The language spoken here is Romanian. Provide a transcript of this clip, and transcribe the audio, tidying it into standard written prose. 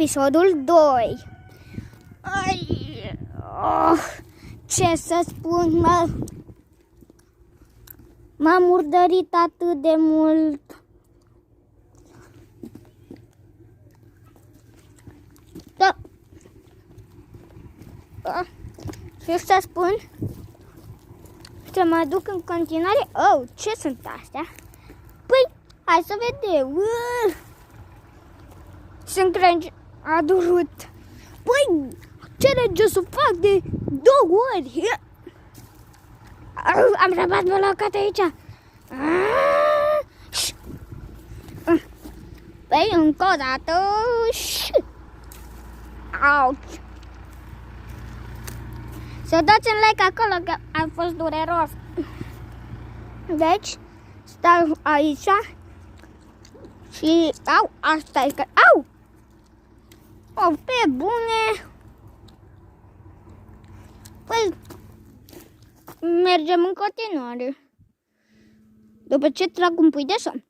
episodul 2. Ce să spun, m-am murdărit atât de mult. Da. Ce să spun? Să mă duc în continuare. Ce sunt astea? Păi, hai să vedem. Sunt crengi. A durut. Păi, ce rege să fac de 2 ori? Am rămas blocat aici. Păi, încă o dată. Auci. Să dați un like acolo că a fost dureros. Deci, stau aici și asta e că pe bune. Păi, mergem în continuare. După ce trag un pui de somn.